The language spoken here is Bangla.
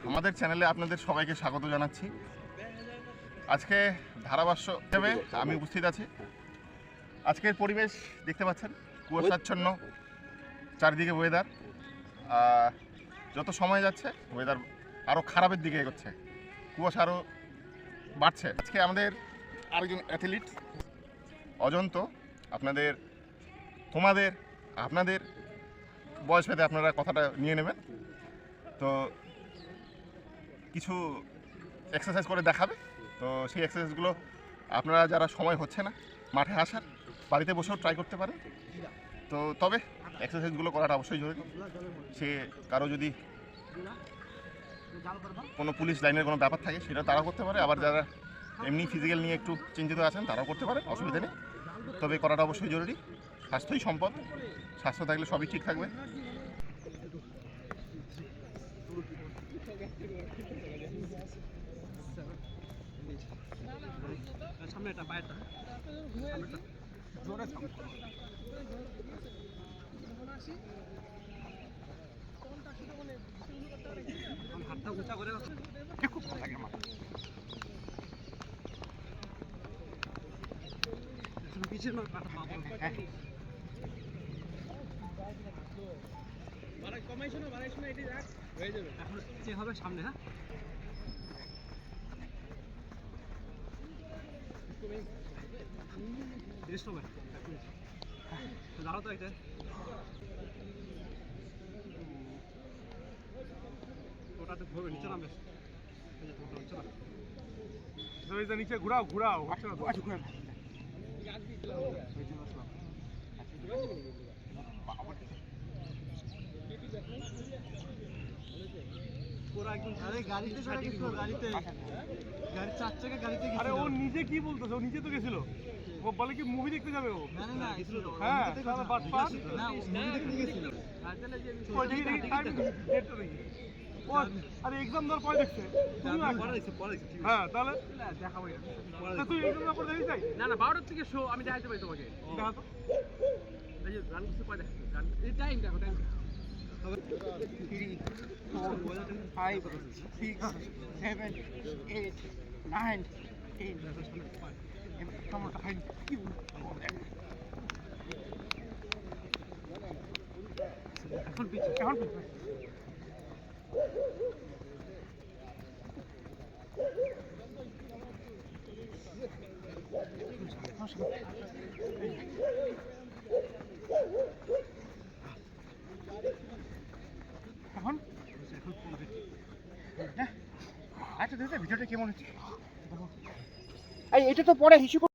আমাদের চ্যানেলে আপনাদের সবাইকে স্বাগত জানাচ্ছি। আজকে ধারাভাষ্য হিসেবে আমি উপস্থিত আছি। আজকের পরিবেশ দেখতে পাচ্ছেন, কুয়াশাচ্ছন্ন চারিদিকে ওয়েদার। যত সময় যাচ্ছে ওয়েদার আরও খারাপের দিকে এগোচ্ছে, কুয়াশা আরও বাড়ছে। আজকে আমাদের আরেকজন অ্যাথলিট অজন্ত, আপনাদের বয়স ভেদে আপনারা কথাটা নিয়ে নেবেন। তো কিছু এক্সারসাইজ করে দেখাবে। তো সেই এক্সারসাইজগুলো আপনারা যারা সময় হচ্ছে না মাঠে আসার, বাড়িতে বসেও ট্রাই করতে পারেন। তো তবে এক্সারসাইজগুলো করাটা অবশ্যই জরুরি। সে কারো যদি কোনো পুলিশ লাইনের কোনো ব্যাপার থাকে সেটা তারাও করতে পারে, আবার যারা এমনি ফিজিক্যাল নিয়ে একটু চিন্তিত আছেন তারাও করতে পারে, অসুবিধা নেই। তবে করাটা অবশ্যই জরুরি। স্বাস্থ্যই সম্পদ, স্বাস্থ্য থাকলে সবই ঠিক থাকবে। সামনেটা পায়েরটা জোরে হাতটা উঁচা করে খুব ভালো লাগে আমার। পিছিয়ে না কাটা পাবো কমাইছো না বাড়াইছো না, এটি রাখ হয়ে যাবে। এখন যে হবে সামনে, হ্যাঁ দাঁড়াও তো একটা ওটাতে ঘুরবে, নিচে নামবে, নিচে ঘুরাও ঘুরাও। আচ্ছা ঘুরাও। গাড়িতে গাড়ি 4 চাকা গাড়িতে গেছিল। আরে ও নিজে কি বলতেছে, ও নিজে তো গেছিল। ও বলে কি মুভি দেখতে যাবে ও। না না গেছিল তো। হ্যাঁ তাহলে বাটপার না, ও মুভি দেখতে গেছিল। আর তাহলে যে ওই দেখি টাইম ডেটটা দেখি। ও আরে एग्जाम দেওয়ার পরে দেখছে। তুমি পরে দেখছ ঠিক আছে। হ্যাঁ তাহলে দেখাবো এটা। তো তুই एग्जाम দেওয়ার পরে দেখি যাই। না না 12টার থেকে শো আমি দেখাইতে পারি তোমাকে। দেখা তো এই যে রান করতে পরে দেখো, রান এই টাইম দেখো, টাইম 3 4 5 6 7 8 9 10 কেমন টাইম কি এখন পিছে এখন আচ্ছা ভিডিওটা কেমন হচ্ছে? এটা তো পরে হিসেবে